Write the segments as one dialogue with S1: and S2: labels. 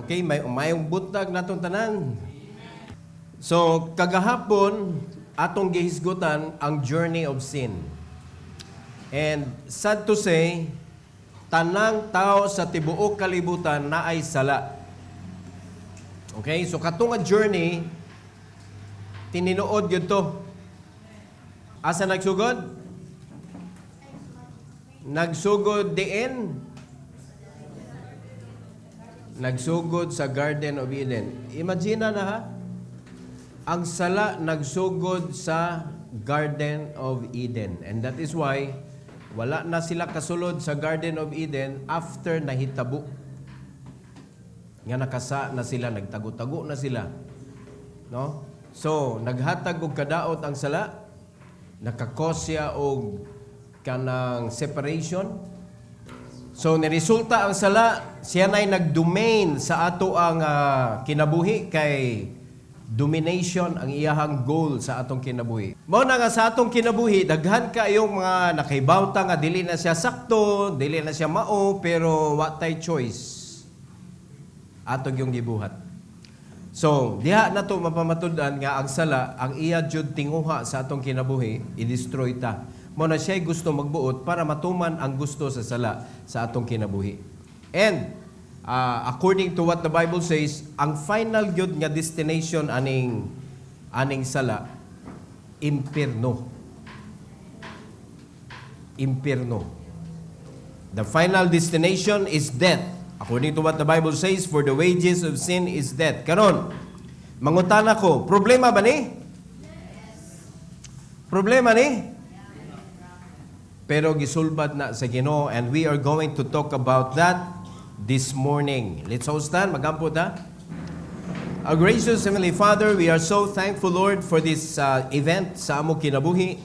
S1: Okay, mayong buntag natong tanan. So, kagahapon, atong gihisgutan ang journey of sin. And sad to say, tanang tao sa tibuok kalibutan na ay sala. Okay, so katong journey, tininood yun to. Asa nagsugod? Nagsugod diin? Nagsugod sa Garden of Eden. Imagine na ha? Ang sala nagsugod sa Garden of Eden. And that is why wala na sila kasulod sa Garden of Eden after nahitabo. Nga nakasa na sila, nagtago-tago na sila. No? So, naghatag og kadaot ang sala, nakakosya og kanang separation. So, niresulta ang sala, siya na'y nag-domain sa ato ang kinabuhi kay domination ang iyahang goal sa atong kinabuhi. Mao na nga sa atong kinabuhi, daghan kayong mga nakaibawta nga dili na siya sakto, dili na siya mao, pero what tay choice? Atong yung gibuhat. So, diha na to mapamatud-an nga ang sala, ang iya jud tinguha sa atong kinabuhi, i-destroy ta. Mo na siya gusto magbuot para matuman ang gusto sa sala sa atong kinabuhi. And according to what the Bible says, ang final gyud nga destination aning sala, impierno. Impierno. The final destination is death. According to what the Bible says, for the wages of sin is death. Karon, mangutana ko, problema ba ni? Problema ni? Pero gisulbad na sa Ginoo, and we are going to talk about that this morning. Let's all stand, magampo ta. Our gracious Heavenly Father, we are so thankful, Lord, for this event sa amo kinabuhi.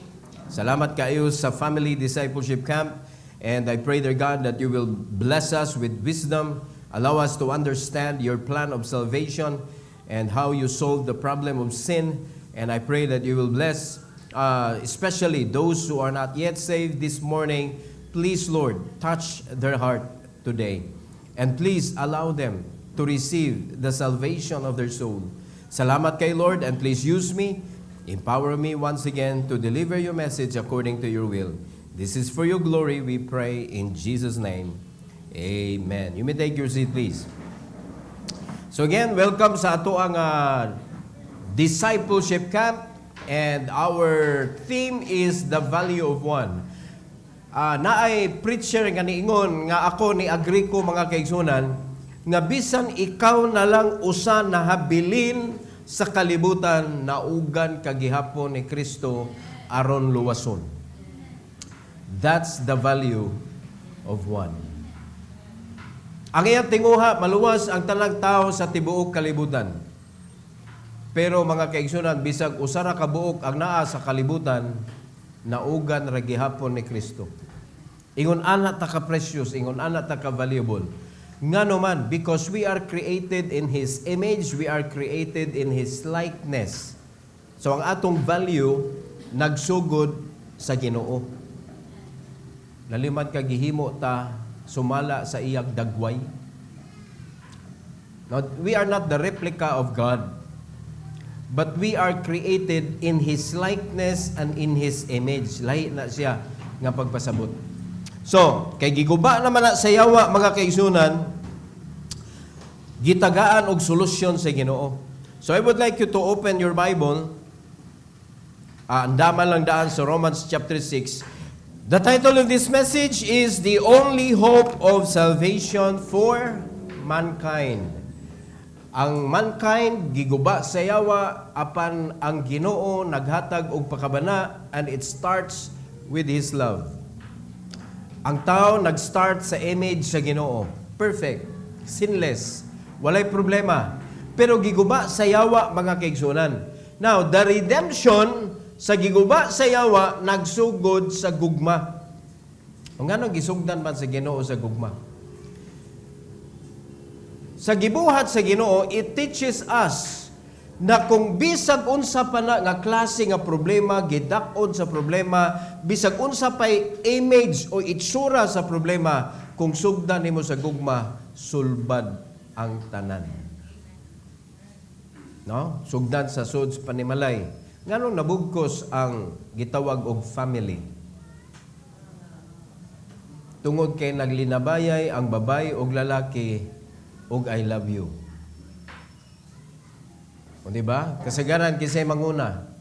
S1: Salamat kayo sa Family Discipleship Camp, and I pray, dear God, that you will bless us with wisdom, allow us to understand your plan of salvation and how you solve the problem of sin, and I pray that you will bless especially those who are not yet saved this morning. Please, Lord, touch their heart today. And please allow them to receive the salvation of their soul. Salamat kay Lord, and please use me, empower me once again to deliver your message according to your will. This is for your glory, we pray in Jesus' name. Amen. You may take your seat, please. So again, welcome sa ato ang discipleship camp. And our theme is the value of one. Naay preacher nga niingon nga ako ni agree ko mga kaigsunan nga bisan ikaw na lang usa nahabilin sa kalibutan naugan kagihapon ni Kristo aron luwason. That's the value of one. Ang iyang tinguha, maluwas ang tanang tao sa tibuok kalibutan. Pero mga kaigsunan, bisag usara ka buok ang naa sa kalibutan, naugan ra gihapon ni Kristo. Ingon ana ta ka precious, ingon ana ta ka valuable. Ngano man, because we are created in His image, we are created in His likeness. So ang atong value nagsugod sa Ginoo. Nalimad ka gihimo ta sumala sa iyang dagway. Now, we are not the replica of God, but we are created in His likeness and in His image. Lahi na siya nga pagpasabot. So, kay giguba naman na sa yawa, mga kaigsunan, gitagaan og solusyon sa Ginoo. So, I would like you to open your Bible. Andaman lang daan sa Romans chapter 6. The title of this message is The Only Hope of Salvation for Mankind. Ang mankind giguba sa yawa apan ang Ginoo naghatag og pakabana, and it starts with His love. Ang tao nag-start sa image sa Ginoo. Perfect, sinless, walay problema. Pero giguba sa yawa mga kaigsunan. Now, the redemption sa giguba sa yawa nagsugod sa gugma. Ang ngano gisugdan man sa Ginoo sa gugma? Sa gibuhat sa Ginoo, it teaches us na kung bisag unsa pa na nga klase nga problema, gidakon sa problema, bisag unsa pay image o itsura sa problema, kung sugdan nimo sa gugma, sulbad ang tanan. No? Sugdan sa suds panimalay. Nganong nabugkos ang gitawag og family? Tungod kay naglinabayay ang babay og lalaki og I love you. O diba? Kasagaran kisay manguna.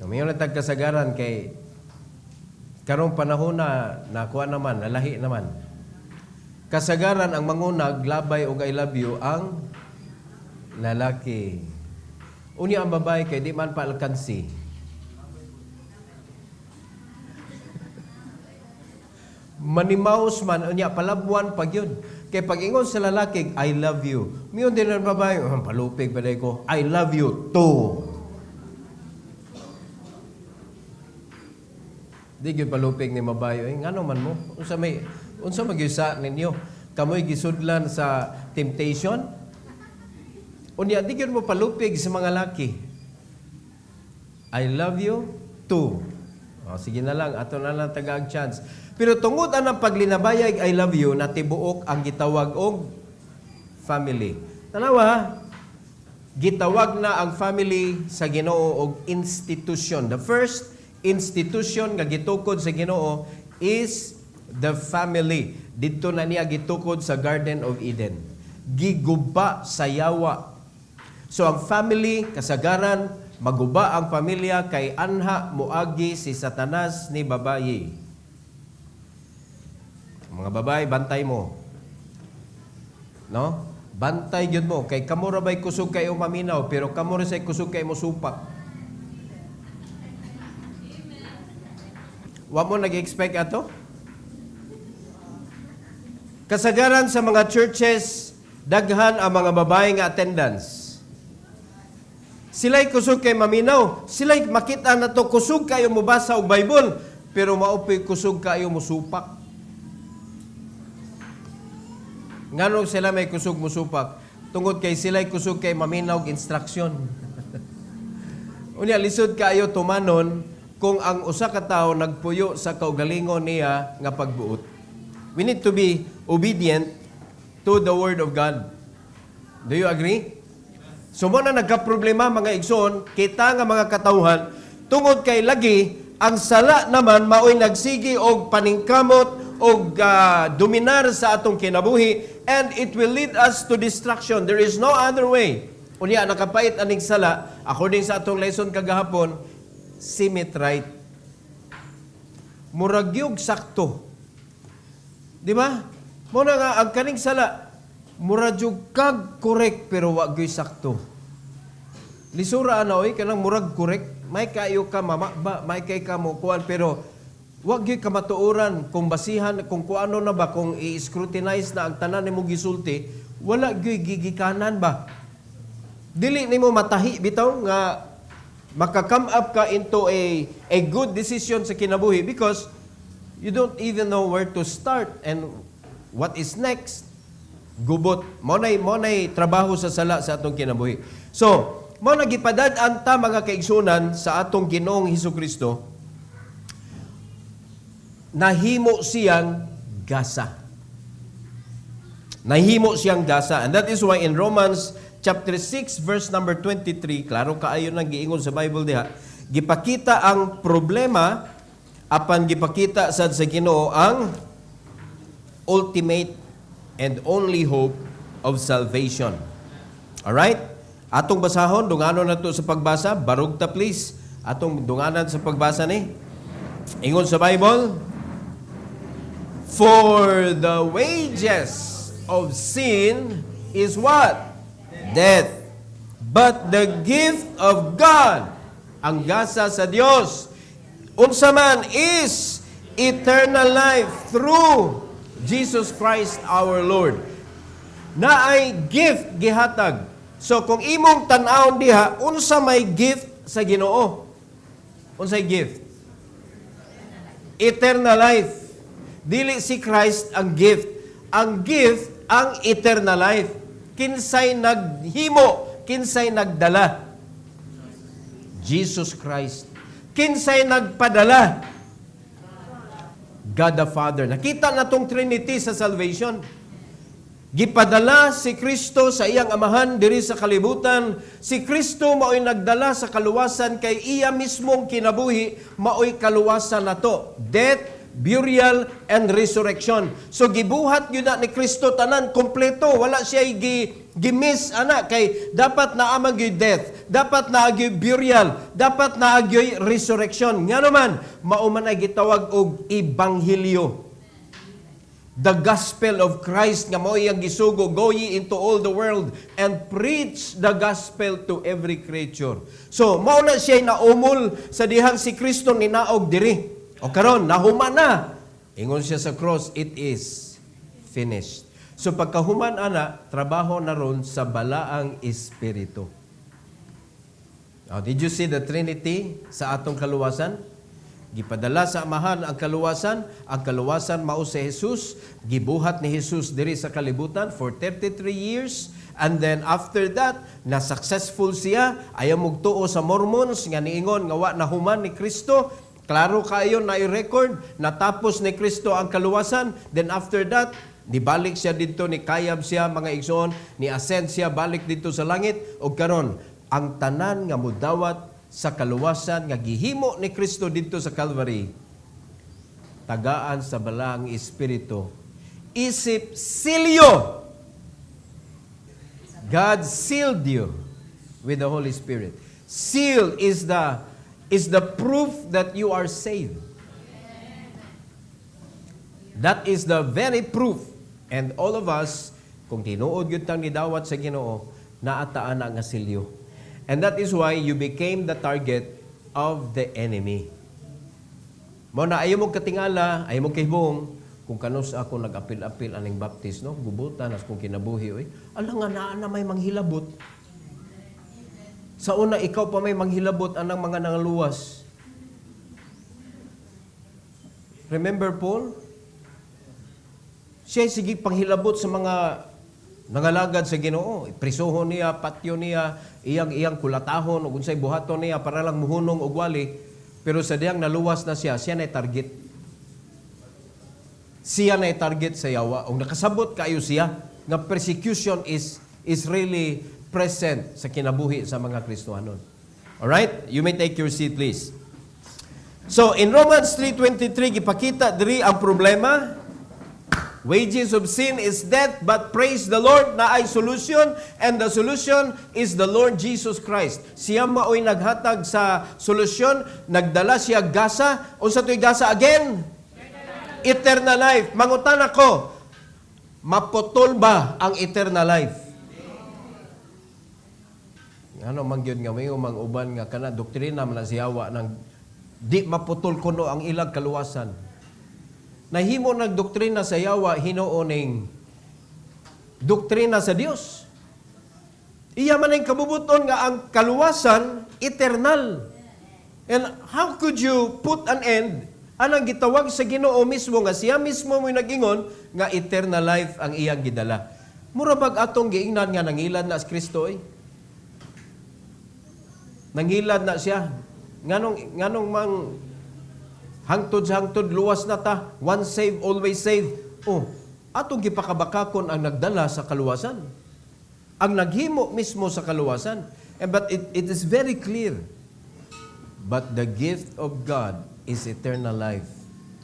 S1: Mayon na tag kasagaran kay karong panahon na nakuha naman, nalahi naman. Kasagaran ang manguna glabay og I love you ang lalaki. Unya ang babae kay di man pa alkansi. Manimaos man, unya palabuan pag yun. Kaya pag ingon sa lalaki, I love you. Miyon din ang babae, palupig pa ko, I love you too. Di gyud palupig ni mabayo. Ngano man mo? Unsa magyusa ninyo? Kamoy gisudlan sa temptation? Unya di gyud mo palupig sa mga laki. I love you too. O, sige na lang, ato na lang tagaag chance. Pero tungod anang paglinabayag I love you, natibuok ang gitawag og family. Tanawa, gitawag na ang family sa Ginoo og institution. The first institution nga gitukod sa Ginoo is the family. Dito na niya gitukod sa Garden of Eden. Giguba sa yawa. So ang family, kasagaran, maguba ang pamilya kay anha muagi si Satanas ni babayi. Mga babae, bantay mo. No? Bantay gyud mo kay kamo ra bay kusog kayo maminaw pero kamo ra say kusog kay mo supak. Wa mo nag-expect ato? Kasagaran sa mga churches, daghan ang mga babae nga attendance. Sila'y kusog kay maminaw. Sila'y makita na to kusog kayo mo basa og Bible, pero maupoy kusog kayo mo supak. Nganong sila may kusog mo supak? Tungod kay sila'y kusog kay maminaw og instruction. Unya, lisod kayo tumanon kung ang usa ka tawo nagpuyo sa kaugalingon niya nga pagbuot. We need to be obedient to the Word of God. Do you agree? So mo na nagka-problema mga igsoon, kita nga mga katawhan, tungod kay lagi, ang sala naman maoy nagsigi og paningkamot og dominar sa atong kinabuhi, and it will lead us to destruction. There is no other way. Unya, nakapait aning sala, according sa atong lesson kagahapon, symmetrite. Muragyog sakto. Di ba? Muna nga, ang kaning sala, muragyog kag correct, pero wag gyud sakto. Lisura na, oy, kanang murag correct, may kayo ka mamakba, may kay ka mo kuan, pero wag gyud ka matuoran kung basihan, kung kuano na ba, kung i-scrutinize na ang tanan nimo gisulti, wala gyud gigikanan ba? Dili nimo matahi bitaw nga maka-come up ka into a good decision sa kinabuhi because you don't even know where to start and what is next. Gubot. Monay trabaho sa sala sa atong kinabuhi. So, mo nagipadad-an ta mga kaigsunan sa atong Ginoong Hesukristo, nahimo siyang gasa. Nahimo siyang gasa. And that is why in Romans chapter 6 verse number 23, klaro kaayo nang giingon sa Bible diha, gipakita ang problema apan gipakita sad sa Ginoo ang ultimate and only hope of salvation. All right? Atong basahon, dunganon na to sa pagbasa. Barug ta please. Atong dunganan sa pagbasa ni. Ingon sa Bible, for the wages of sin is what? Death. But the gift of God, ang gasa sa Dios, unsa man is eternal life through Jesus Christ our Lord. Na ay gift gihatag. So kung imong tan-awon diha, unsa may gift sa Ginoo? Unsay gift? Eternal life. Dili si Christ ang gift. Ang gift ang eternal life. Kinsay naghimo, kinsay nagdala? Jesus Christ. Kinsay nagpadala? God the Father. Nakita na tong Trinity sa salvation. Gipadala si Kristo sa iyang amahan diri sa kalibutan. Si Kristo mao'y nagdala sa kaluwasan kay iya mismong kinabuhi mao'y kaluwasan nato. Death, burial, and resurrection. So gibuhat yun na ni Kristo tanan kompleto. Wala siya gimiss ana kay dapat naamag yung death, dapat naagyoy burial, dapat naagyoy resurrection. Nga naman, mauman ay gitawag og ebanghelyo. The gospel of Christ nga mao iyang gisugo, go ye into all the world and preach the gospel to every creature. So, mao na siya naumol sa dihang si Kristo ninaog diri. O karon nahuman na. Ingon siya sa cross, it is finished. So pagkahuman ana, trabaho na ron sa balaang espiritu. Now, did you see the Trinity sa atong kaluwasan? Gipadala sa amahan ang kaluwasan mao si Jesus, gibuhat ni Jesus diri sa kalibutan for 33 years, and then after that, na successful siya, ayaw mugtuo sa Mormons, nga niingon, nga wa nahuman ni Kristo, klaro kayo na i-record, natapos ni Kristo ang kaluwasan, then after that, nibalik siya dito, ni kayab siya, mga igsoon, ni ascend siya, balik dito sa langit, o karon ang tanan nga mudawat sa kaluwasan nga gihimo ni Kristo dito sa Calvary, tagaan sa balaang espiritu, isip silyo. God sealed you with the Holy Spirit. Seal is the proof that you are saved. That is the very proof. And all of us, kung tinuod yun tang nidawat sa Ginoo, naataan na nga silyo. And that is why you became the target of the enemy. Mo na ayaw mong katingala, ayaw mong kahibong, kung kanus ako nag-apil-apil aning baptist, no? Gubutan, as kung kinabuhi, oy. Alang nga na may manghilabot. Sa una, ikaw pa may manghilabot anang mga nangaluwas. Remember Paul? Siya sige panghilabot sa mga nangalagad sa Ginoo. Prisohon niya, patyo niya, iyang kulatahon, ug unsay buhaton niya para lang muhunong og wali. Pero sa diyang naluwas na siya na target. Siya na target sa yawa. Og nakasabot kayo siya nga persecution is really present sa kinabuhi sa mga Kristohanon. Alright? You may take your seat, please. So, in Romans 3:23, gipakita diri ang problema. Wages of sin is death, but praise the Lord na ay solution, and the solution is the Lord Jesus Christ. Siya mao'y naghatag sa solusyon, nagdala siya gasa. Unsa to'y gasa again? Eternal life. Mangutan ako, maputol ba ang eternal life? Ano man gyud nga may umang uban nga kana doktrina man siyawa nang di maputol kuno ang ilag kaluwasan. Nahimo nagdoktrina sa yawa hinooning doktrina sa Dios. Iya man ang kabubuton nga ang kaluwasan eternal. And how could you put an end anang gitawag sa Ginoo mismo nga siya mismo mo'y nag-ingon nga eternal life ang iyang gidala. Mura bag atong giingnan nga nangilad na si Kristo eh. Nangilad na siya. Nganong mang hangtod sa hangtod, luwas na ta. Once saved, always saved. Oh, atong gipakabakakon ang nagdala sa kaluwasan. Ang naghimo mismo sa kaluwasan. But it is very clear. But the gift of God is eternal life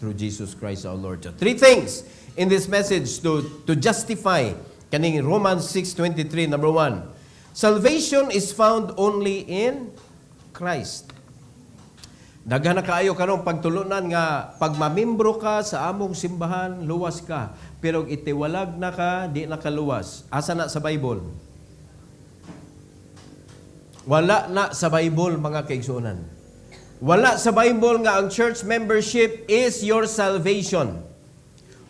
S1: through Jesus Christ our Lord. So, three things in this message to justify kaning Romans 6:23. Number 1, salvation is found only in Christ. Daghan na kaayo karong pagtulunan nga pag mamembro ka sa among simbahan, luwas ka. Pero itiwalag na ka, di na kaluwas. Asa na sa Bible? Wala na sa Bible, mga kaigsunan. Wala sa Bible nga ang church membership is your salvation.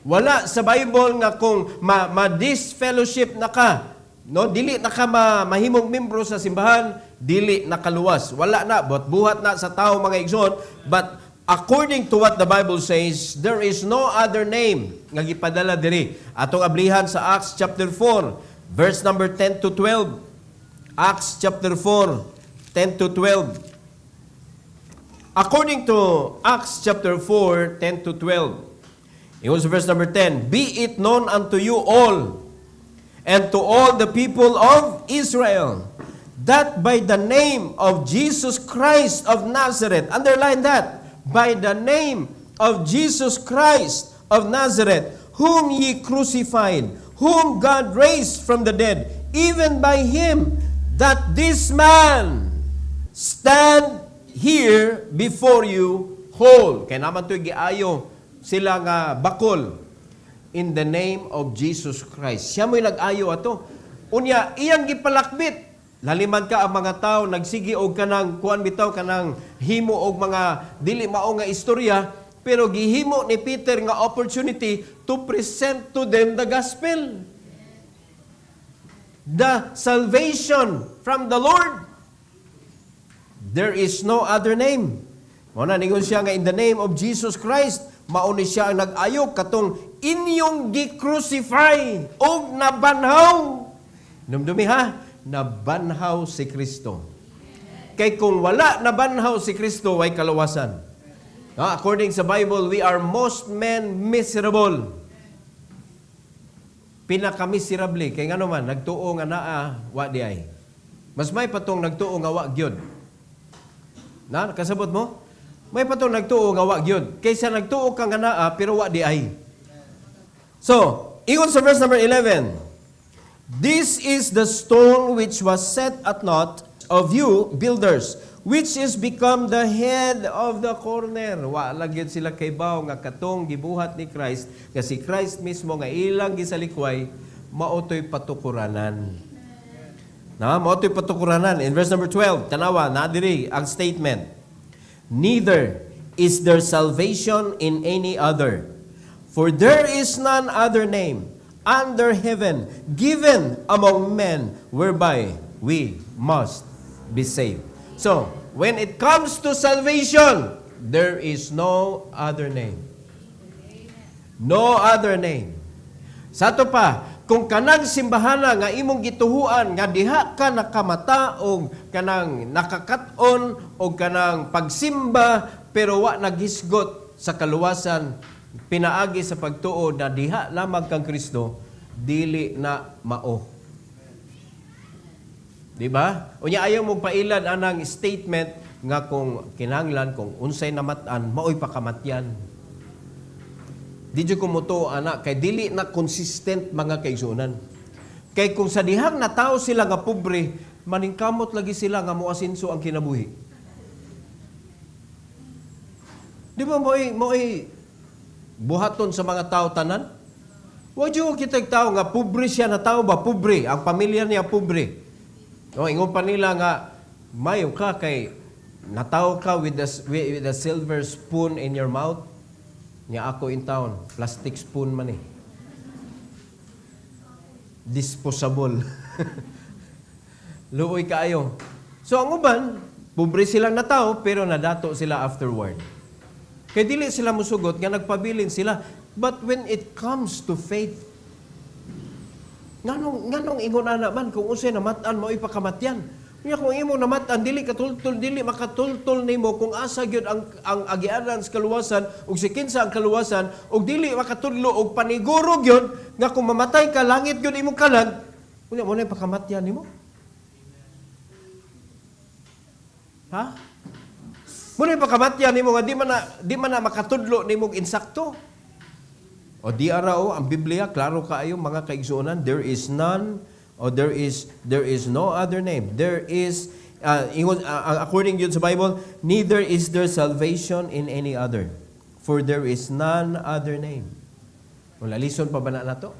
S1: Wala sa Bible nga kung ma-disfellowship na ka, no, dili na ka mahimong membro sa simbahan, dili nakaluwas. Wala na, buhat na sa tao mga igsoon. But according to what the Bible says, there is no other name nga gipadala diri. Atong ablihan sa Acts chapter 4, verse number 10 to 12. Acts chapter 4, 10 to 12. According to Acts chapter 4, 10 to 12. It was verse number 10. Be it known unto you all and to all the people of Israel, that by the name of Jesus Christ of Nazareth, underline that, by the name of Jesus Christ of Nazareth, whom ye crucified, whom God raised from the dead, even by him, that this man stand here before you whole. Kaya naman ito'y giayo sila nga bakol in the name of Jesus Christ. Siya mo'y nag-ayo ato. Unya, iyang gipalakbit. Laliman ka ang mga tao, nagsigi og kanang kuan bitaw kanang himo og mga dili mao nga istorya, pero gihimo ni Peter nga opportunity to present to them the gospel. The salvation from the Lord. There is no other name. Muna ningon siya nga in the name of Jesus Christ, mauni siya ang nag-ayo katong inyong gi-crucify og nabanhaw. Numdumi ha? Nabanhaw si Kristo. Kay kung wala nabanhaw si Kristo, ay kalawasan. According sa Bible, we are most men miserable. Pinaka-miserable. Kay nga naman, nagtuo nga naa, wa di ay. Mas may patong nagtuo nga wa gyud. Na, kasabot mo? May patong nagtuo nga wa gyud. Kaysa nagtuo ka nga naa, pero wa di ay. So, ingon sa verse number 11, this is the stone which was set at naught of you builders, which is become the head of the corner. Wa lagyan sila kay baw nga katong gibuhat ni Christ, kasi Christ mismo nga ilang gisalikway, maotoy patukuranan. Maotoy patukuranan. In verse number 12, tanawa, nadiri ang statement. Neither is there salvation in any other, for there is none other name under heaven given among men whereby we must be saved. So, when it comes to salvation, there is no other name. No other name. Sa to pa, kung kanang simbahana nga imong gituhuan nga diha ka nakamata og kanang nakakaton og kanang pagsimba pero wa naghisgot sa kaluwasan, pinaagi sa pagtuo na diha lamang kang Kristo, dili na mao. Di ba? Unya ayaw mong pailad anang statement nga kung kinahanglan, kung unsay namatan, maoy pakamatyan. Di dyo kumuto, anak, kay dili na consistent mga kaigsunan. Kay kung sa dihang na tao sila nga pobre, maningkamot lagi sila nga muasinso ang kinabuhi. Di ba mo'y buhaton sa mga tao tanan? Huwag yung kitag tao nga pobre siya na tao ba? Pobre. Ang pamilya niya pobre. No, ingon pa nila nga, mayo ka kay nataw ka with the silver spoon in your mouth. Niya ako in town, plastic spoon man eh. Disposable. Luoy kaayo. So ang uban, pobre silang nataw pero nadato sila afterward. Kaya dili sila musugot nga nagpabilin sila. But when it comes to faith, nganong ingon ana man kung unsay namatan mo ipakamatyan. Kaya kung imo namatan dili katultol, dili makatultol nimo kung asa gyud ang agianan sa kaluwasan ug si kinsa ang kaluwasan ug dili makatudlo og paniguro gyud nga kung mamatay ka langit gyud imong kalag, unya mo na ipakamatyan nimo. Ha? Muna ipakamatyan nimo nga di man na makatudlo nimo insakto. O di arao ang Biblia klaro kaayo mga kaigsuonan, there is none or there is no other name. There is according yun sa Bible, neither is there salvation in any other, for there is none other name. Wala lison pa ba na to?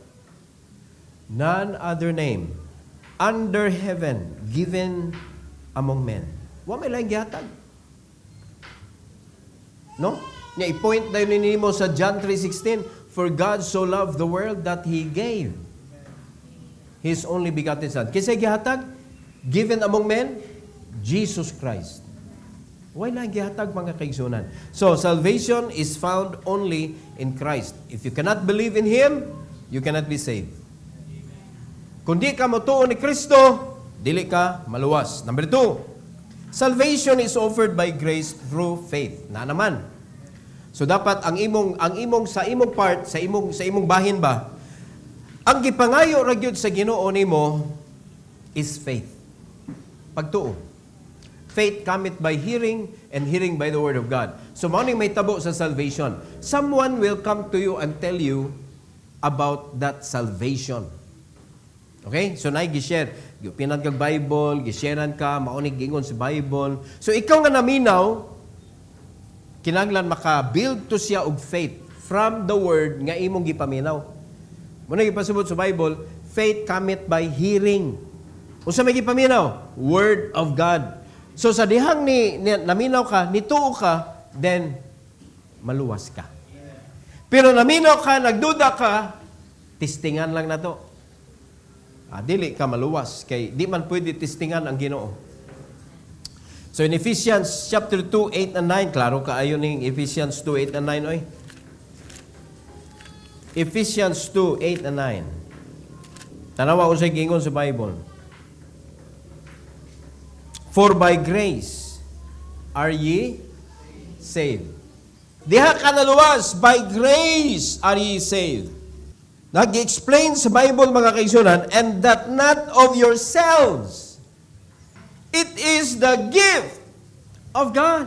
S1: None other name under heaven given among men. Wa may laing gihatag. No? Nya i-point dayon nimo sa John 3:16, for God so loved the world that He gave His only begotten Son. Kisay gihatag? Given among men? Jesus Christ. Why lang gihatag mga kaigsunan? So, salvation is found only in Christ. If you cannot believe in Him, you cannot be saved. Kung di ka motuo ni Kristo, dili ka maluwas. Number 2, salvation is offered by grace through faith. Na naman. So dapat ang imong sa imong part, sa imong bahin ba, Ang gipangayo ra gyud sa Ginoo nimo is faith. Pagtuo. Faith cometh by hearing, and hearing by the word of God. So, mao ning may tabo sa salvation. Someone will come to you and tell you about that salvation. Okay? So, naay gi-share. Pinad kag Bible, gi-sharean ka, maunig gingon sa Bible. So, ikaw nga naminaw, kinahanglan maka-build to siya og faith from the word nga imong gipaminaw. Muna gipasubot sa Bible, faith cometh by hearing. Unsa may gipaminaw? Word of God. So sa dihang ni naminaw ka, nituo ka, then maluwas ka. Pero naminaw ka, nagduda ka, testingan lang na to. Dili ka maluwas kay di man pwede testingan ang Ginoo. So in Ephesians chapter 2, 8 and 9, klaro kaayo ning Ephesians 2, 8 and 9 oy. Ephesians 2, 8 and 9. Tanawa unsay gingon sa Bible. For by grace are ye saved. Diha ka naluwas, by grace are ye saved. Nag-explain sa Bible mga kaisunan, and that not of yourselves. It is the gift of God.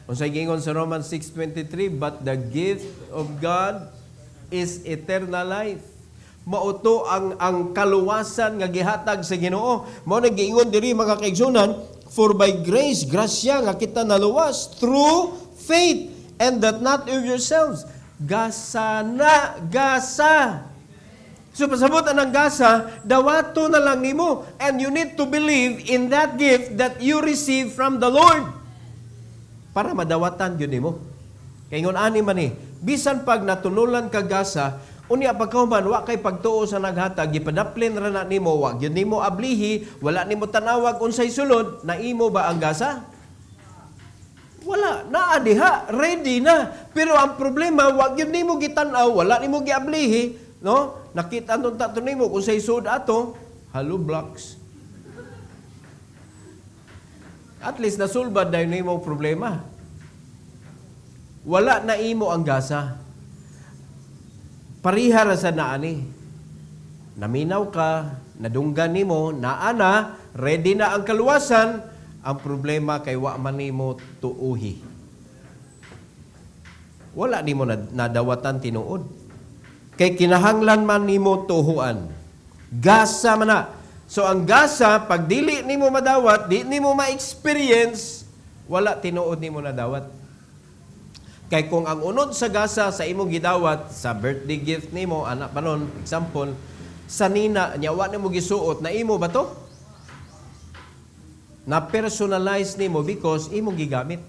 S1: Unsay gingon sa Romans 6:23, but the gift of God is eternal life. Mauto ang kaluwasan nga gihatag sa Ginoo. Mao na giingon diri mga kaigsunan, for by grace, grasya nga kita naluwas through faith, and that not of yourselves. Gasa na, gasa. So pasabot ang gasa, dawato na lang nimo, and you need to believe in that gift that you receive from the Lord. Para madawatan yun nimo. Kaya ngon ani man bisan pag natunulan ka gasa, unya pagkauman, wa kay pagtuo sa naghatag, gipadaplin ra na nimo, wa gyud nimo ablihi, wala nimo tanawag unsay sulod, naimo ba ang gasa? Wala, naa diha, ready na. Pero ang problema, wa gyud nimo gitan-aw, wala nimo giablihi, no? Nakita nun tato nimo kung say sud ato, hollow blocks. At least nasulbad dayon nimo problema. Wala na imo ang gasa. Parihara sa naani. Naminaw ka, nadunggan nimo, naana, ready na ang kaluwasan, ang problema kay wa man nimo tuuhi. Wala nimo nadawatan tinuod. Kay kinahanglan man nimo tuhuan. Gasa man na. So ang gasa, pag dili nimo madawat, di nimo ma-experience, wala tinuod nimo nadawat. Kay kung ang unod sa gasa sa imong gidawat sa birthday gift nimo, anak pa nun, example, sa nina, nyawa nimo gisuot, na imo ba to? Na personalize nimo because imong gigamit.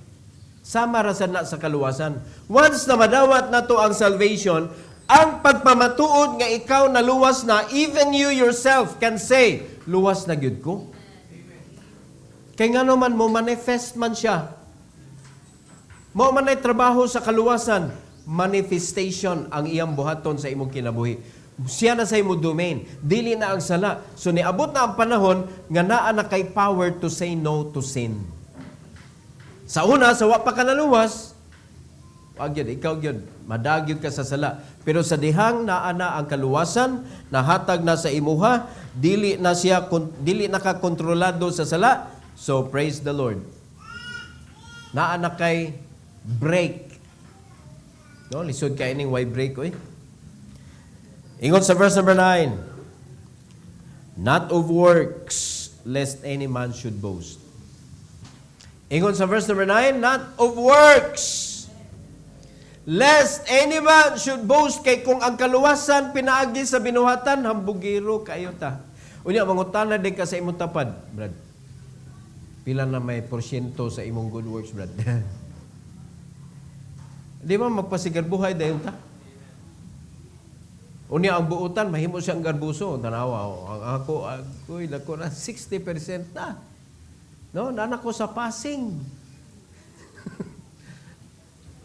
S1: Sama ra sad na sa kaluwasan. Once na madawat na to ang salvation, ang pagpamatuod nga ikaw naluwas na, even you yourself can say, luwas na gyud ko. Kay nga naman mo manifest man siya. Mao man ay trabaho sa kaluwasan, manifestation ang iyang buhaton sa imong kinabuhi. Siya na sa imong domain, dili na ang sala. So niabot na ang panahon nga naa na kay power to say no to sin. Sa una, sa wa pa ka naluwas, wag yun, ikaw yun, madagyod ka sa sala. Pero sa dihang naa na ang kaluwasan, nahatag na sa imuha, dili na ka kontrolado sa sala. So praise the Lord. Naa na kay break. No, lisod kay ning why break oy. Ingon sa verse number 9. Not of works, lest any man should boast. Ingon sa verse number 9, not of works, lest any man should boast. Kay kung ang kaluwasan pinaagi sa binuhatan, hambugiro kayo ta. Unya, mangutana din ka sa imong tapad, Brad. Pila na may porsyento sa imong good works, Brad? Di ba magpasigarbuhay dayon ta? Unya ang buutan, mahimo siyang garbuso. Tanawa, ako na 60% na. No, nana ko sa passing.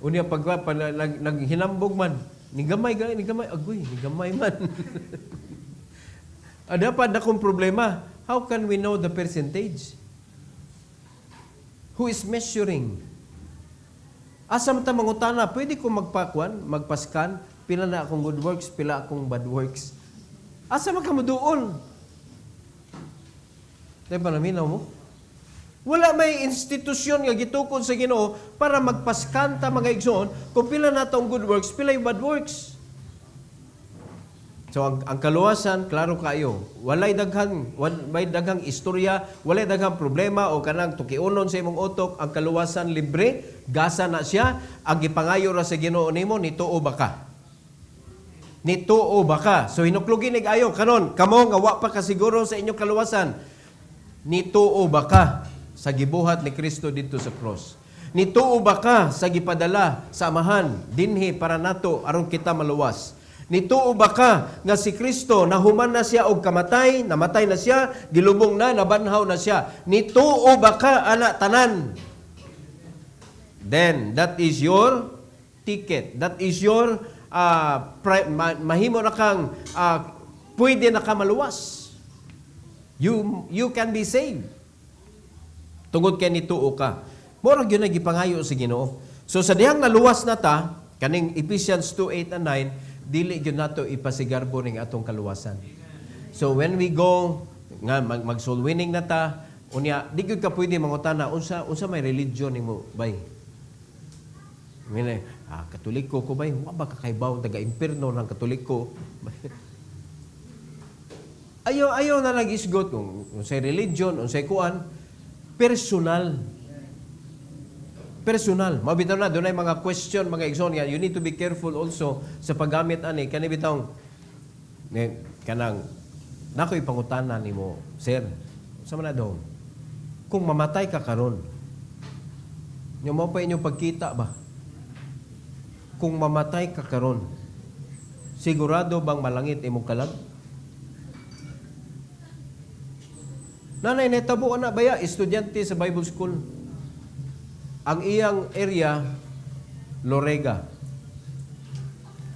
S1: Unya pag naghinambog man, ni gamay, agoy, ni gamay man. Dapat na kong problema. How can we know the percentage? Who is measuring? Asa man ta mangutana, pwede ko magpaskan, pila na akong good works, pila akong bad works. Asa man ka mo doon? Di ba naminaw mo? Wala may institusyon nga gitukod sa Ginoo para magpaskanta mga igsoon kung pila na itong good works, pila yung bad works. So ang kaluwasan, klaro kayo, walay daghang istorya, walay daghang problema o kanang tukiunon sa imong utok, ang kaluwasan libre, gasa na siya, ang gipangayo ra sa Ginoo nimo, nituo ba ka? Nituo ba ka? So hinuklugin ayo karon, kamo nga wa pa kasiguro sa inyong kaluwasan, nituo ba ka sa gibuhat ni Kristo dito sa cross? Nituo ba ka sa gipadala sa amahan dinhi para nato aron kita maluwas? Nituo ba ka nga si Kristo nahuman na siya og kamatay, namatay na siya, gilubong na, nabanhaw na siya? Nituo ba ka ana tanan? Then that is your ticket. That is your mahimo na kang pwede na ka maluwas. You can be saved. Tungod kay nituo ka. Murag yun ang gipangayo sa Ginoo. So sa dihang naluwas na ta, kaning Ephesians 2:8 and 9, dili gyud nato ipasigarbo ning atong kaluwasan. So when we go nga mag soul winning na ta, unya di gyud ka pwede mangutana unsa may religion nimo bay. Ngene, Katoliko ko bay, wa ba kakaibaw taga impierno ng Katoliko? Ayaw na nag-isgot kung unsay religion, unsay kuan, personal. Mabitaw na, doon ay mga question, mga igsoon yan. You need to be careful also sa paggamit ani. Kani bitawng, kanang, nako ipangutanan ni mo, sir, sa man na daw, kung mamatay ka karon, yung mo pa inyong pagkita ba? Kung mamatay ka karon, sigurado bang malangit imong kalag? Nanay, netabo na baya, estudyante sa Bible School. Ang iyang area, Lorega.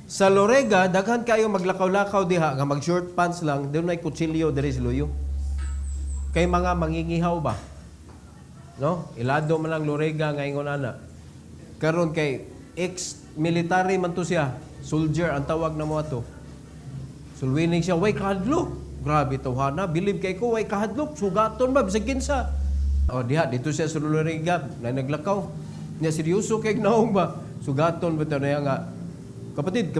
S1: Sa Lorega, daghan kayo maglakaw-lakaw diha, nga mag-short pants lang, doon ay kutsilyo, diri sa luyo. Kay mga mangingihaw ba? No? Ilado man lang Lorega, ngayon ana. Karon kay ex-military man to siya, soldier, ang tawag na mo ato. Sulwining siya, way kahadlok. Grabe tawhana, believe kay ko, way kahadlok, sugaton ba, bisag kinsa. O diha, dito siya sa Lorega, na naglakaw. Niya, seryoso kay naong ba? Sugaton ba ito na nga, kapatid,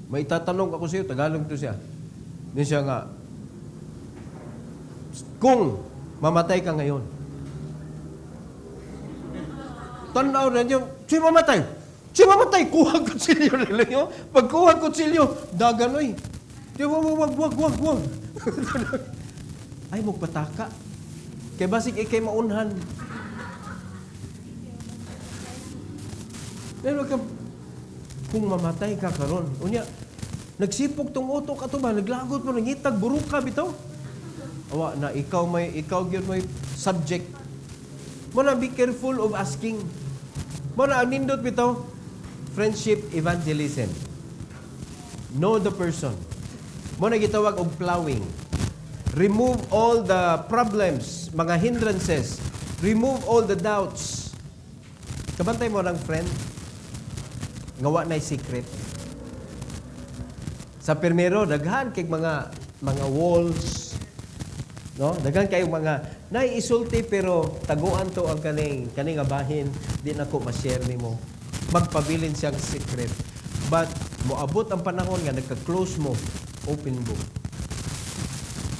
S1: may itatanong ako sa iyo, Tagalog to siya. Niya siya nga, kung mamatay ka ngayon, tanaw na niyo, si mamatay, kuha kutsilyo ninyo. Pag kuha kutsilyo, daganoy. Di wag. Ay, magpataka. Kaya basig ikay maunhan. Pero kung mamatay ka karon, unya, nagsipog tong utok ato ba, naglagot mo, nangitag, buruk ka bitaw. Awa na, ikaw gyud may subject. Mo na, be careful of asking. Mo na, ang nindot bitaw, friendship evangelism. Know the person. Mo na gitawag og plowing. Remove all the problems, mga hindrances. Remove all the doubts. Kabantay mo ng friend, ngawa na'y secret. Sa permero, daghan kay mga walls, no? Daghan kay mga naiisulti pero taguan to ang kaning abahin, di na ko ma-share nimo. Magpabilin siyang secret. But moabot ang panahon nga nagka-close mo, open book.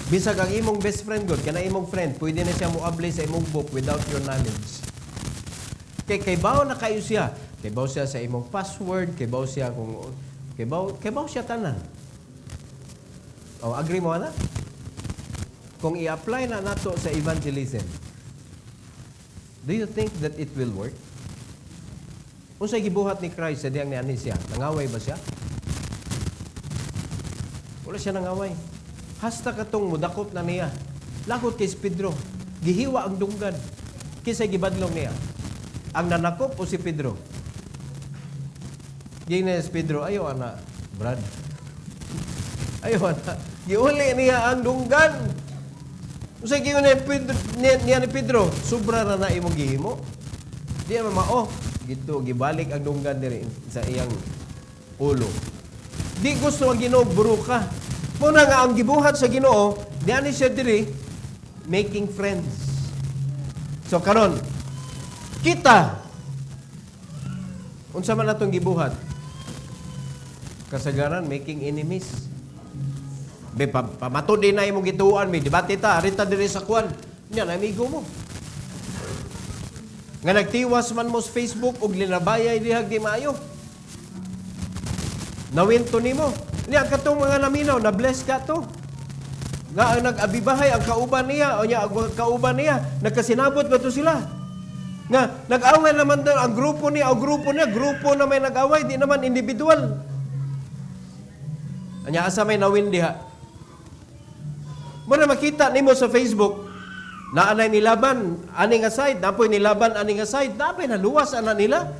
S1: Bisag ang imong best friend god, kana imong friend, pwede na siya moabli sa imong book without your knowledge. Kaybaw na kayo siya. Kaybaw siya sa imong password, kaybaw siya kung kaybaw siya tanan. Oh, agree mo na? Kung i-apply na nato sa evangelism, do you think that it will work? Unsay gibuhat ni Christ sa diyang ni ani siya? Nangaway ba siya? Wala siya nangaway. Hasta katong mudakop na niya. Lakot kay Pedro. Gihiwa ang dunggan. Kisay gibadlong niya. Ang nanakop o si Pedro? Gina si Pedro, ayaw ana, Brad. Ayaw ana. Giuli niya ang dunggan. Usay giyon niya ni Pedro, sobra na imong gihimo. Di naman mao. Gito, gibalik ang dunggan diri sa iyang ulo. Di gusto ang Ginoo, buro ka. Muna nga ang gibuhat sa Ginoo, diani siya diri making friends. So karon, kita unsa man atong gibuhat? Kasagaran making enemies. Be pamatod din na imong gituan, may debate ta, arita diri sa kwan. Nya na amigo mo. Nga nagtiwas man mo sa Facebook ug linabayay dihag di maayo. Nawinto nimo. Niya katong mga naminaw na bless ka to. Nga ang nag-abibahay ang kauban niya o niya ang kauban niya nagkasinabot ba to sila? Nga nag-away naman daw ang grupo niya o grupo na may nag-away, di naman individual. Anya asa may nawin diha. Mo na makita nimo sa Facebook na anay nilaban ani nga side, napoy nilaban ani nga side, napay naluwas ana nila.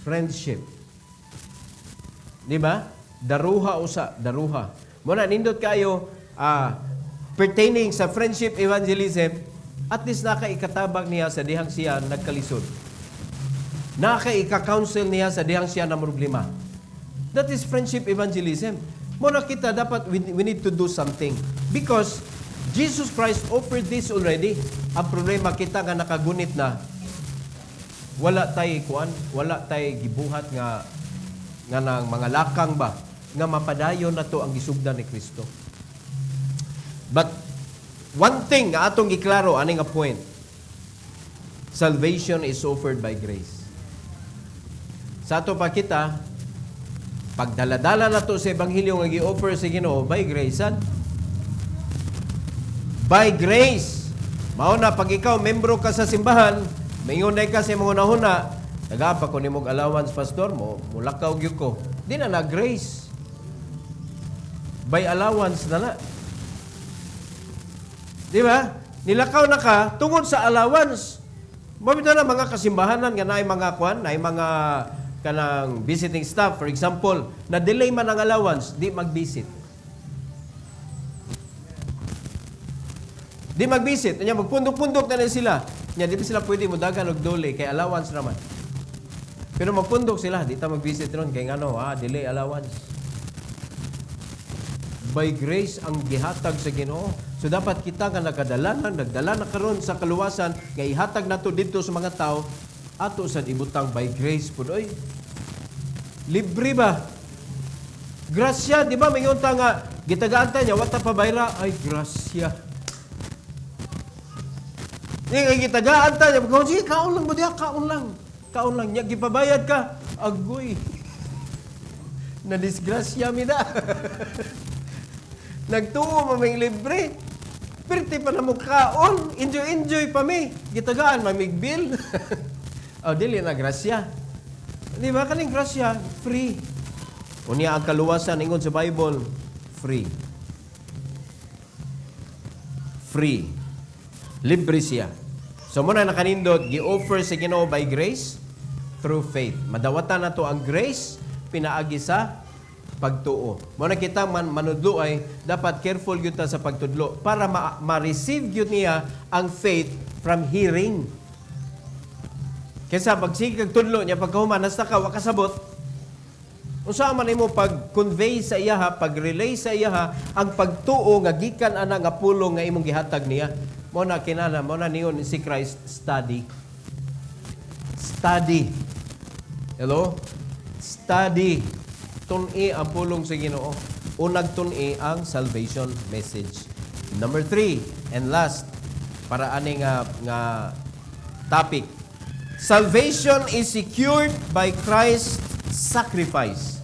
S1: Friendship. Di ba? Daruha usa, daruha. Muna nindot kayo pertaining sa friendship evangelism, at least nakaikatabag niya sa dihang siya nagkalisod. Nakaika-counsel niya sa dihang siya na problema. That is friendship evangelism. Muna kita dapat we need to do something because Jesus Christ offered this already. Ang problema kita nga nakagunit na wala tay kuan, wala tay gibuhat nga nang mga lakang ba nga mapadayon na to ang gisugdan ni Kristo. But one thing nga atong giklaro ani nga point. Salvation is offered by grace. Sa ato pa kita pagdaladala na to sa ebanghelyo nga gi-offer sa Ginoo by grace. By grace. Mao na pag ikaw membro ka sa simbahan, mayunay ka sa mga nahuna, nagapa ko nimog allowance pastor mo, mulakaw gyud ko. Di na na grace. By allowance na na. Di ba? Nilakaw na ka tungod sa allowance. Mabita na mga kasimbahanan nga naay mga kwan, naay mga kanang visiting staff, for example, na delay man ang allowance, di mag-visit. Di mag-visit. Anya magpundok-pundok na sila. Nya di sila pwede mo dagan og dole kay allowance naman. Pero magpundok sila, di ta mag-visit ron kay ngano, delay allowance. By grace ang gihatag sa Ginoo. So dapat kita nga nagdala na karon sa kaluwasan nga ihatag nato didto sa mga tao ato sa ibutang by grace pud oy. Libre ba? Grasya, di ba mayon ta nga gitagaan ta niya wata pa bayra ay grasya. Ni gitagaan ta niya kung sige kaon lang mo diha, kaon lang niya gipabayad ka. Agoy. Na disgrasya mi na. Nagtuo maming libre. Pirti pa na mo kaon, enjoy pa mi. Gitagaan mamig bill. Dili na grasya. Di ba kaning grasya? Free. Unya ang kaluwasan ingon sa Bible, free. Free. Libre siya. So muna nakanindot, gi-offer sa Ginoo by grace through faith. Madawatan na to ang grace, pinaagi sa pagtuo. Muna kita manudlo ay dapat careful gyud ta sa pagtudlo para ma-receive gyud niya ang faith from hearing. Kaysa pag sige kag tudlo niya pagkahuman nasta ka wa kasabot. Unsa man imo pag-convey sa iyaha, pag-relay sa iyaha ang pagtuo nga gikan ana nga pulong nga imong gihatag niya. Mo na kinana, mo na niyon si Christ study. Study. Hello? Study. Tun-i ang pulong sa Ginoo. Unag tun-i ang salvation message. Number 3 and last para ani nga topic. Salvation is secured by Christ's sacrifice.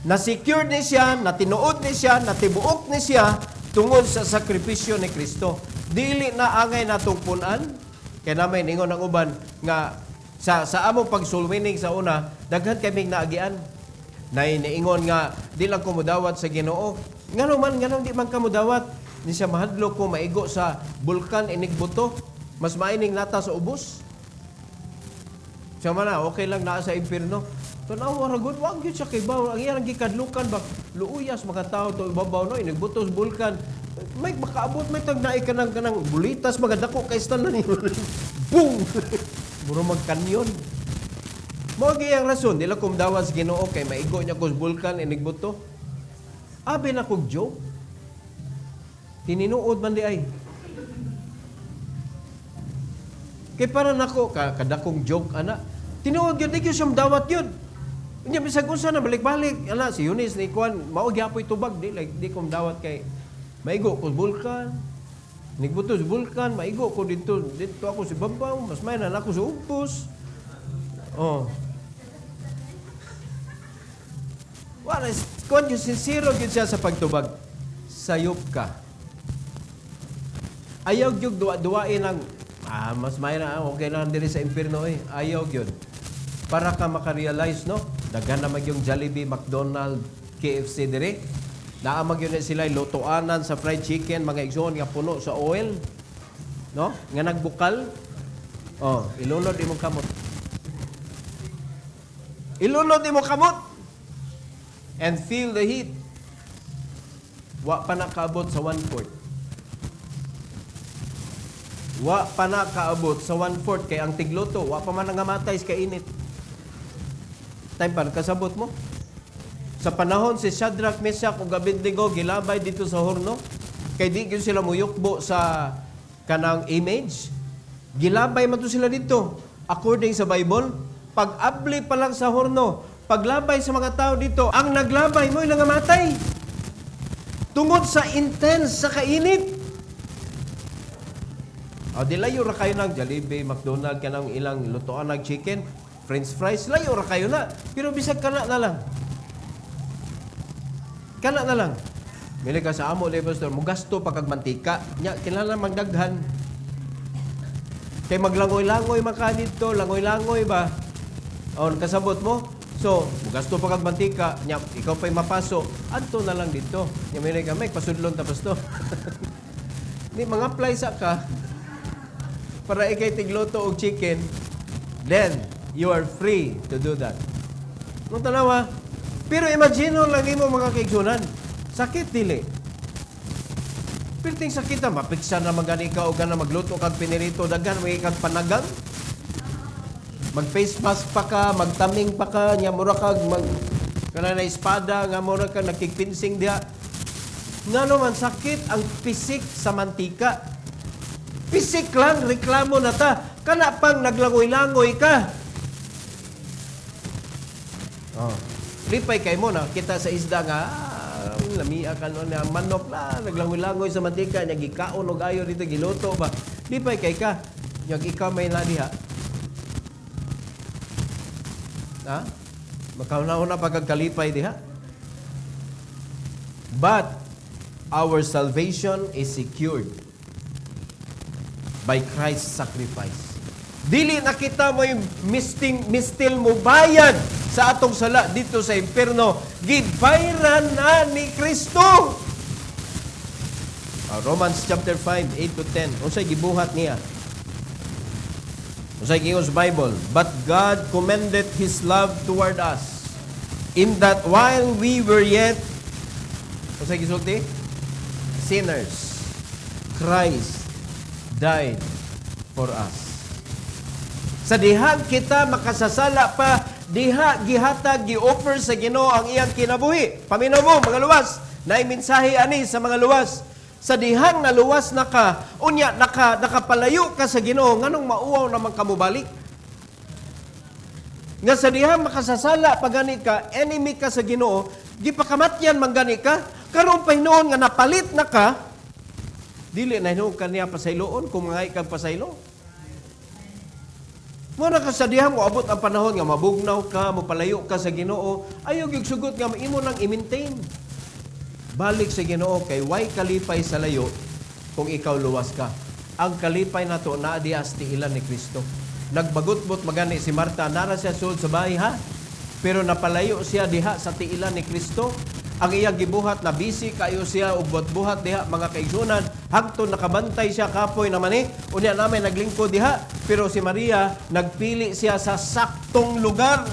S1: Na-secure ni siya, natinuod ni siya, natibuok ni siya tungod sa sakripisyo ni Kristo. Dili na angay natong punan. Kaya namin ingon ang uban nga sa among pagsulwining sa una, daghan kaming naagian. Niingon nga di lang ko mudawat sa Ginoo. Ngano di man ka mudawat. Ni siya mahadlok ko maigo sa bulkan inigbuto. Mas maining nata sa ubos. Siya man okay lang naa sa impierno. Tanaw waragod wag gyud siya kay baw. Ang iyang gikadlukan ba luuyas makatawo to ibabaw no inigbuto sa bulkan. May makaabot may tag naay kanang bulitas magadako kay stan na ni. Boom. Muro magkanyon. Mo giyang rason dila kum dawas Ginoo kay maigo niya kus bulkan inigbuto. Abi na kog joke. Tininuod man di ay. Kay para nako kadakong joke ana. Tinuod gyud di gyud siyang dawat gyud. Unya bisag unsa na balik-balik ana si Eunice ni Kwan mao gyapon tubag di kum dawat kay maigo kus bulkan. Nigbuto sa bulkan, maigo ko dito ako si Babaw, mas may na ako sa Ugpos. Oh. Wala, kung yung sincero yun siya sa pagtubag, sayop ka. Ayaw yung duwain ang, mas may na, okay na din sa impyerno eh. Ayaw yun. Para ka makarealize, no? Daghan naman yung Jollibee, McDonald's, KFC dire. Naamag yun sila lutuanan sa fried chicken, mga igsoon nga puno sa oil. No? Nga nagbukal. Oh, ilunod imong kamot. Ilunod imong kamot. And feel the heat. Wa pa na kaabot sa 1/4. Wa pa na kaabot sa 1/4 kay ang tigluto, wa pa man nangamatay sa kainit. Time pa kasabot mo. Sa panahon si Shadrach, Meshach ug Abednego gilabay dito sa horno kay di gyud sila muyukbo sa kanang image. Gilabay man to sila dito. According sa Bible, pag-abli pa lang sa horno, paglabay sa mga tao dito, ang naglabay mo ilang namatay. Tungod sa intense sa kainit. O di layo ra kayo ng Jollibee, McDonald's kanang ilang lutoan ng chicken, French fries, layo ra kayo na. Pero bisag kana na lang. Kana na lang. Mili ka sa amo, pastor, mo gasto pagkag mantika. Nya, kinala magdaghan. Kay maglangoy-langoy maka dito, langoy-langoy ba? O, kasabot mo? So, mo gasto pagkag mantika. Nya, ikaw pa'y mapaso. Adto na lang dito. Nya, mili ka, may pasudlon tapos to. Ni, mga apply sa ka. Para ikay tigloto og chicken, then, you are free to do that. Nung tanawa, pero imagine lagi mo mga kaigsunan. Sakit dili. Pilting sakit na, mapiksa na magani ka o ka na magluto kag pinirito, daghan may kag panagang. Mag-face mask pa ka, magtaming pa ka, nya mura kag kana na espada, nga mura kag nakikpinsing diha. Nga naman sakit ang pisik sa mantika. Pisik lang, reklamo na ta. Kana pang naglangoy-langoy ka. Oh. Lipay kay mo na kita sa isda nga lamia ka no na manok na naglangoy-langoy sa mantika nya gikaon og ayo dito giluto ba. Lipay kay ka nya ikaw may na diha. Ha? Makauna-una pagkalipay diha. But our salvation is secured by Christ's sacrifice. Dili na kita mo yung mistil mo bayad sa atong sala dito sa impyerno. Gibayran na ni Kristo. Romans chapter 5, 8 to 10. Unsay gibuhat niya? Unsay giingos Bible? But God commended His love toward us, in that while we were yet, unsay gisulti? Sinners, Christ died for us. Sa dihang kita makasasala pa, diha gihatag gi-offer sa Ginoo ang iyang kinabuhi. Paminaw mo mga luwas, naay mensahe ani sa mga luwas. Sa dihang naluwas na ka, unya nakapalayo ka sa Ginoo, nganong mauwaw naman ka mo balik? Nga sa dihang makasasala pagani ka, enemy ka sa Ginoo, gipakamatyan manggani ka, karon pa hinuon nga napalit na ka, dili na hinuon kaniya pasayloon kung mga ikag pasaylo. Muna ka sa dihang mo abot ang panahon nga mabugnaw ka, mapalayo ka sa Ginoo, ayaw gyud sugot nga imo nang i-maintain. Balik sa Ginoo kay way kalipay sa layo kung ikaw luwas ka. Ang kalipay nato naa di asti ilan ni Kristo. Nagbagot-bot magani si Marta, nara siya sulod sa bahay ha. Pero napalayo siya diha sa tiilan ni Kristo. Ang iyang gibuhat na busy kayo siya ug buhat diha mga kaigsunan, hangtod nakabantay siya kapoy naman unya namin naglingkod diha, pero si Maria nagpili siya sa saktong lugar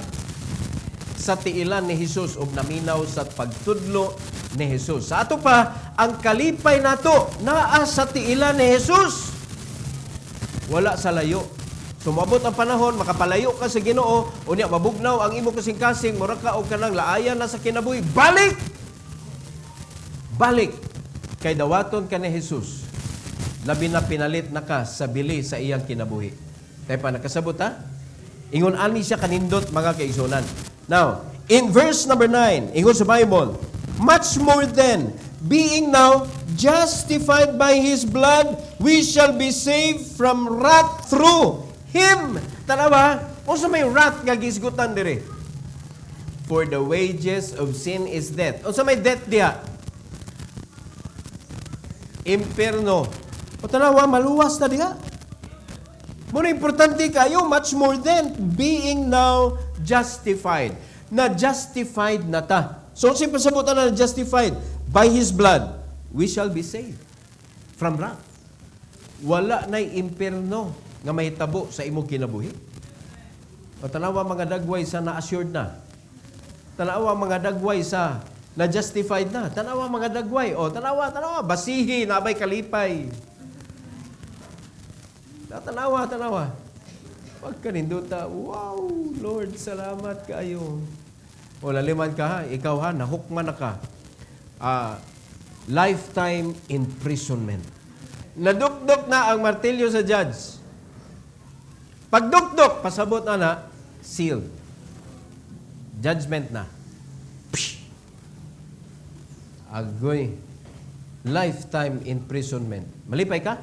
S1: sa tiilan ni Hesus ug naminaw sa pagtudlo ni Hesus. Sa ato pa ang kalipay nato naa sa tiilan ni Hesus. Wala sa layo Sumabot ang panahon, makapalayo ka sa Ginoo, unya mabugnaw ang imo kasing-kasing, mura ka og kanang laayan na sa kinabuhi. Balik! Balik! Kay dawaton ka ni Jesus. Labi na pinalit na ka sa bili sa iyang kinabuhi. Tayo pa, nakasabot ha? Ingon ani siya kanindot mga kaigsunan. Now, in verse number 9, ingon sa Bible, much more than being now justified by His blood, we shall be saved from wrath through Him. Tanawa, kung sa may wrath nga gisgutan dire. For the wages of sin is death. O sa may death diha? Imperno. O tanawa, maluwas na diha. Muna importante kayo, much more than being now justified. Na-justified na ta. So, siyempre sabutan na justified by His blood, we shall be saved from wrath. Wala na'y imperno nga mahitabo sa imong kinabuhi. O tanawa mga dagway sa na-assured na. Tanawa mga dagway sa na-justified na. Tanawa mga dagway. O tanawa, basihi, nabay kalipay. Tanawa. Pag kaninduta, wow, Lord, salamat kayo. O laliman ka ha, ikaw ha, nahukman na ka. Lifetime imprisonment. Nadukdok na ang martilyo sa judge. Pagdukdok, pasabot na, sealed. Judgment na. Psh! Agoy. Lifetime imprisonment. Malipay ka?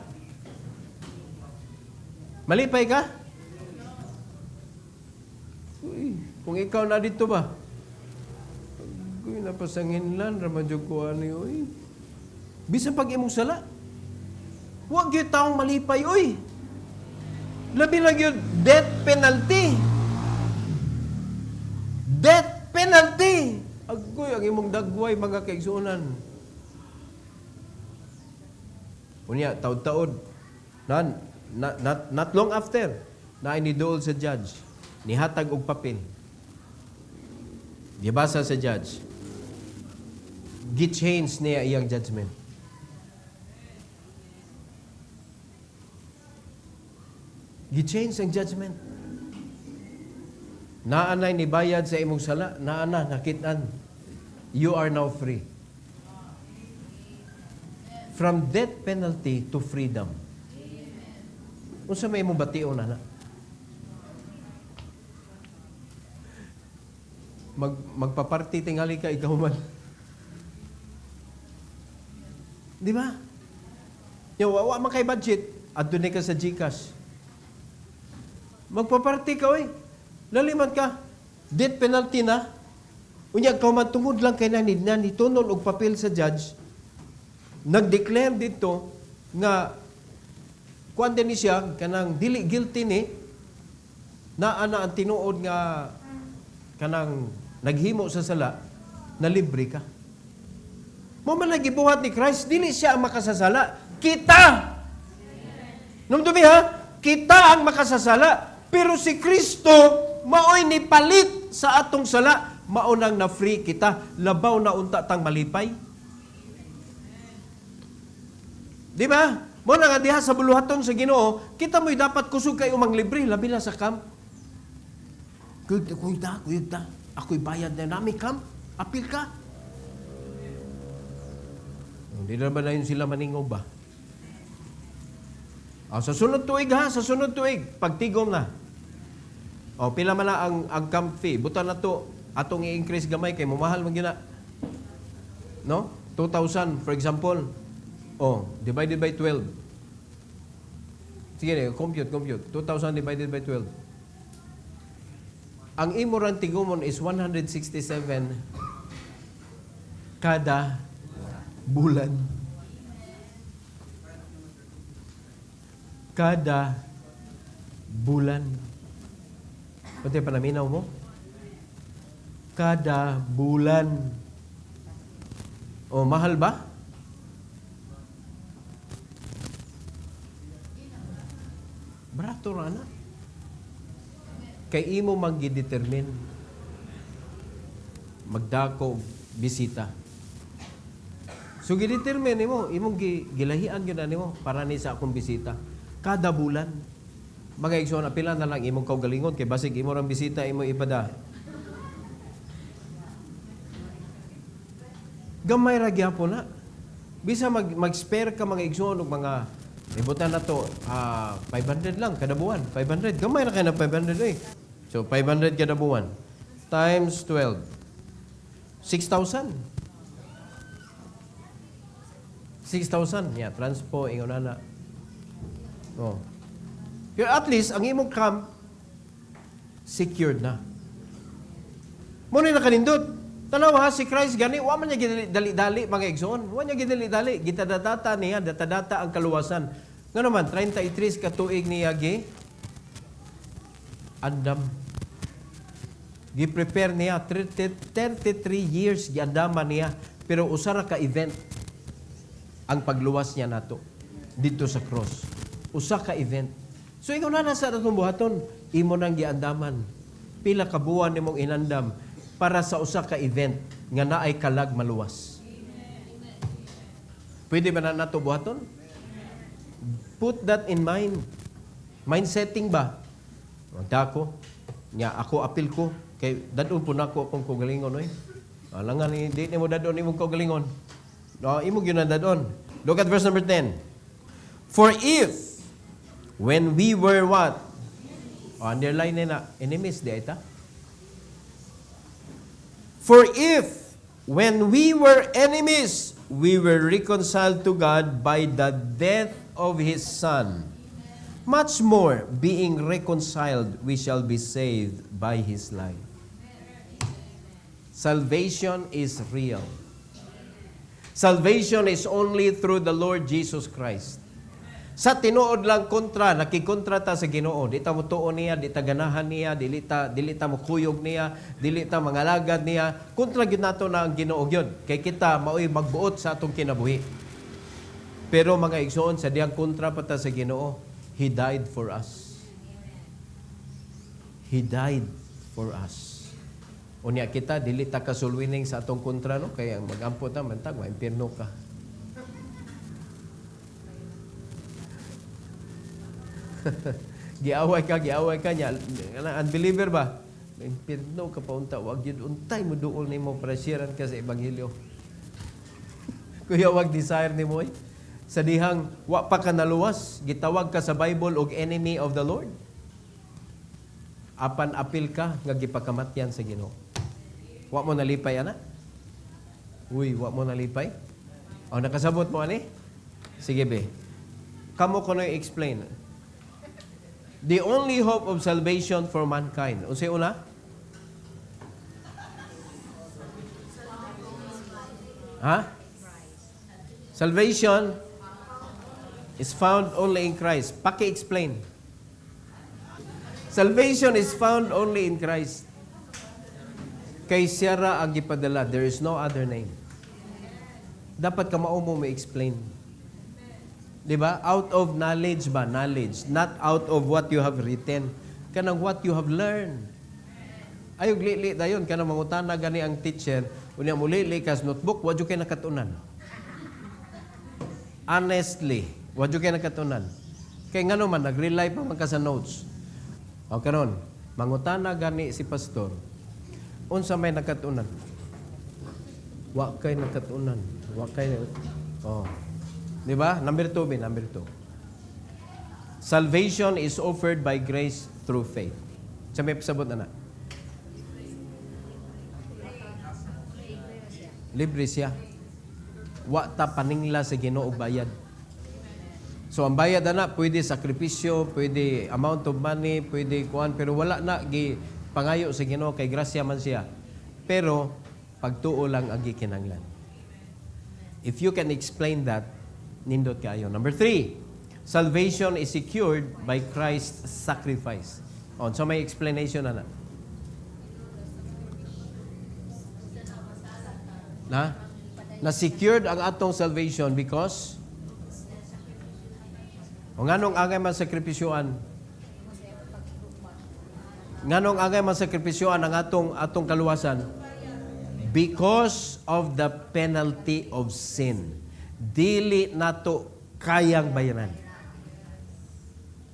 S1: Malipay ka? Uy, kung ikaw na dito ba? Uy, napasanginlan, ramadyo ko ani, uy. Bisan pag imong sala. Huwag yung taong malipay, uy. Labi lang yung death penalty. Death penalty. Agoy, ang imong dagway, mga kaigsunan. Unya, taod-taod. Not long after, na inidool sa judge, nihatag og papel. Gibasa sa judge. Gi-change niya iyang judgment. Gi-change ang judgment. Naanay ni bayad sa imong sala, naana nakitaan. You are now free. From death penalty to freedom. Unsa may imong bation na? Magpaparty tingali ka ikaw man. Di ba? Yung wa man kay budget, adto ka sa GCash. Magpaparty ka oy. Laliman ka. Death penalty na. Unya ka man tungod lang kay nani tunol og papel sa judge. Nag-declare dito nga kuan din siya kanang dili guilty ni na ana ang tinuod nga kanang naghimo sa sala na libre ka. Mo man lagi buhat ni Christ, dili siya ang makasasala, kita. Nung dumi ha, kita ang makasasala, pero si Kristo maoy ni palit sa atong sala, maunang na free kita, labaw na unta tang malipay. Di ba? Mo na nga diha sa buluhaton sa Ginoo, kita mo'y dapat kusog kay umang libre, labi na sa camp. Kuyta. Ako'y bayad na nami camp. Apil ka. Hindi naman na yun sila maningaw ba? Sa sunod tuig ha, sa sunod tuig, pagtigom na. Pila man na ang camp fee. Buta na to, atong i-increase gamay kay mamahal man gina. No? 2,000, for example. Divided by 12. Sige, compute. 2,000 divided by 12. Ang imo rang tigumon is 167 kada bulan. Kada bulan. Pati panaminaw mo? Kada bulan. Mahal ba? Barato ra na. Kay imo maggi-determine magdako bisita. So gidetermine nimo, imong gilahian gyud nimo para ni sa akong bisita kada bulan. Mga igsoon, apila na lang imong kaugalingon kay basig imo rang bisita imo ipada. Gamay ra gyapon na. Bisa mag-spare ka mga igsoon og mga ibutan na to 500 lang kada buwan. 500. Gamay na kay na 500 eh. So 500 kada buwan times 12. 6,000. 6,000. Yeah, transpo ingon na. Oh. Pero at least ang imong camp secured na. Mo ni nakanindot. Tanaw ha, si Christ gani, wa man niya dali-dali mga igsoon. Wa niya dali-dali. Gitadata niya, datadata ang kaluwasan. Nga naman, 33 katuig niya andam. Gi-prepare niya, 33 years giandaman niya. Pero usara ka event ang pagluwas niya nato dito sa cross. Usa ka event. So ikaw na nasa atong buhaton, imo nang giandaman. Pila ka buwan nimong inandam para sa usa ka event nga naay kalag maluwas. Pwede ba na nato buhaton? Put that in mind. Mind setting ba? Magdako. Nga ako apil ko. Kay dadon po na ako akong kugalingon. Alangan, hindi mo dadon imong kugalingon. No, imo gyud na dadon. Look at verse number 10. For if, when we were what? Underline na, enemies, di ita? For if, when we were enemies, we were reconciled to God by the death of His Son, much more, being reconciled, we shall be saved by His life. Salvation is real. Salvation is only through the Lord Jesus Christ. Sa tinuod lang kontra, nakikontra ta sa Ginoo. Di ta mo tuon niya, di ta ganahan niya, dili ta mo kuyog niya, dili ta mangalagad niya. Kontra gyud nato na ang Ginoo gyud. Kay kita maoy magbuot sa atong kinabuhi. Pero mga igsoon, sa diyang kontra pa ta sa Ginoo, He died for us. He died for us. Unya kita, dili ta kasulwining sa atong kontra, no? Kaya mag-ampo ta, mantag, ma-impirno ka. giaway ka niya. Unbeliever ba? Impirno ka pa unta. Wag yun untay mo doon ni mo presyeran ka sa Ebanghelyo. Kuya, wag desire ni mo eh. Sa dihang, wa pa ka naluwas, gitawag ka sa Bible og enemy of the Lord. Apan apil ka, nga gipakamatyan sa Ginoo. Wa mo nalipay, ana? Uy, wa mo nalipay? O, nakasabot mo, ani? Sige, be. Kamo ko na explain. The only hope of salvation for mankind. Unsay una? Ha? Salvation is found only in Christ. Paki-explain. Salvation is found only in Christ. Kay siya ra ang gipadala. There is no other name. Dapat ka mao mo explain. Diba? Out of knowledge ba? Knowledge. Not out of what you have written. Kanang what you have learned. Ayog li dayon. Kanang mangutana gani ang teacher. Unya mo li kas notebook. Wadyo kayo nakatunan. Honestly. Wadyo kayo nakatunan. Kaya nga naman, nag-rely pa man ka sa notes. O karon, mangutana gani si pastor. Unsa may nakatunan? Wa kay nakatunan. Wa kay... Oh. Di ba? Number 2. Salvation is offered by grace through faith. Sa may pasabot na. Libre siya. Wa ta paningla sa Ginoo og bayad. So ang bayad na pwede sakripisyo, pwede amount of money, pwede kuan, pero wala na gi pangayo sa Ginoo kay grasya man siya. Pero pagtuo lang ang gikinahanglan. If you can explain that, nindot kayo. Number 3, salvation is secured by Christ's sacrifice. So may explanation na. Na secured ang atong salvation because nganong agay man sakripisyoan? Nganong agay man sakripisyoan ang atong kaluwasan? Because of the penalty of sin. Dili nato kayang bayaran.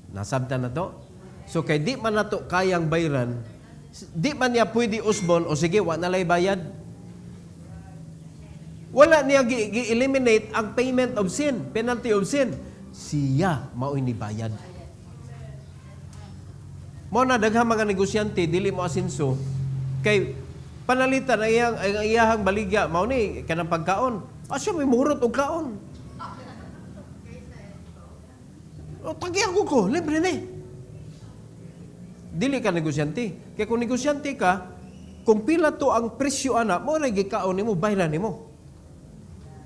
S1: Nasabtan na to? So kay di man nato kayang bayran, di man niya pwede usbon o sige, wa nalay bayad. Wala niya gi-eliminate ang payment of sin, penalty of sin. Siya mao'y ni bayad. Mo na daghang mga negosyante dili mo asinso kay panalitan ang iyahang baligya mao ni kanang pagkaon. Asya may muhurot og kaon. O tagyan ko, libre ni. Dili ka negosyante. Kaya kung negosyante ka, kung pila to ang presyo ana, mo ra gikaon nimo, bayran nimo.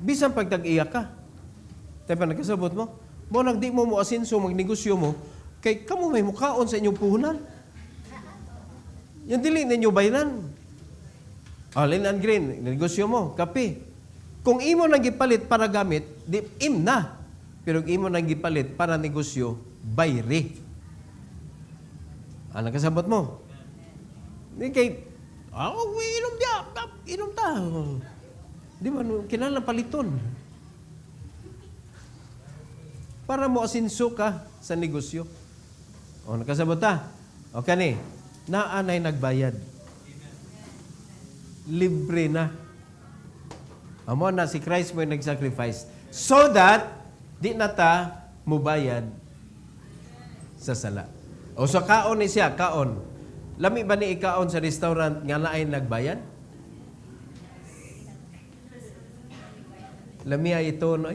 S1: Bisan pag tag-iya ka. Tayo pa nagkasabot mo. Mo nang di mo asinso magnegosyo mo, kay kamo may mukaon sa inyong puhunan. Yan dili ninyo bayran. Alin and green, negosyo mo, kape. Kung imo nang gipalit para gamit, di im na. Pero kung imo nang gipalit para negosyo, bayri. Ano kasabot mo? Di kay, inom ta. Di man, kinala paliton. Para mo asinso ka sa negosyo. O, nakasabot ta? O kani, naanay nagbayad. Libre na. Amo na si Christ mo yung nag-sacrifice. So that, di na ta mubayad sa sala. O sa kaon ni siya, kaon. Lami ba ni ikaon sa restaurant nga naay nagbayad? Lami ay ito, no?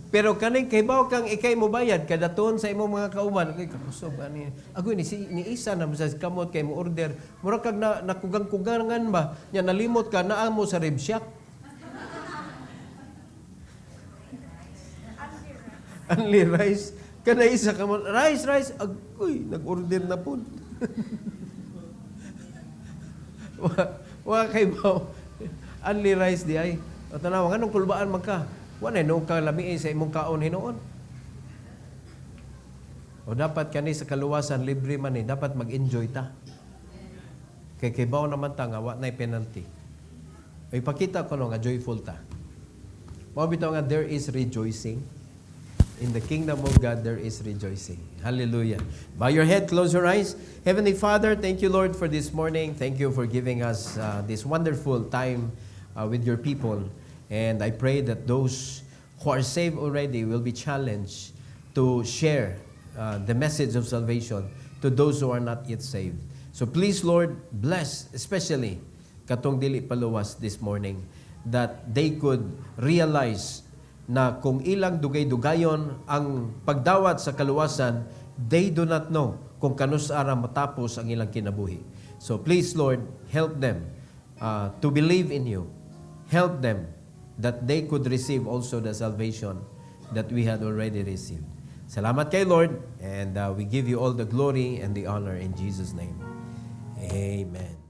S1: Pero kaning kay bawo kang ikay mo bayad kada tuon sa imong mga kauban kay kakusog ani agoy ni isa na sa kamot kay mo order mura kag nakugang-kugangan ba nya nalimot ka naa mo sa rib shack. Only rice kada isa ka mo rice agoy nag-order na pud. wa kay bawo only rice di ay o tanaw nganong kulbaan man ka. Wala nung kalami sa imong kaon hinoon. O dapat kani sa kaluwasan libre man dapat mag-enjoy ta. Kay kibaw naman ta nga wa nay penalty. O ipakita ko no nga joyful ta. Mao bitaw nga there is rejoicing. In the kingdom of God there is rejoicing. Hallelujah. Bow your head, close your eyes. Heavenly Father, thank you Lord for this morning. Thank you for giving us this wonderful time with your people. And I pray that those who are saved already will be challenged to share the message of salvation to those who are not yet saved. So please, Lord, bless especially katong dili paluwas this morning that they could realize na kung ilang dugay-dugayon ang pagdawat sa kaluwasan, they do not know kung kanus-ara matapos ang ilang kinabuhi. So please, Lord, help them to believe in you. Help them that they could receive also the salvation that we had already received. Salamat kay Lord, and we give you all the glory and the honor in Jesus' name. Amen.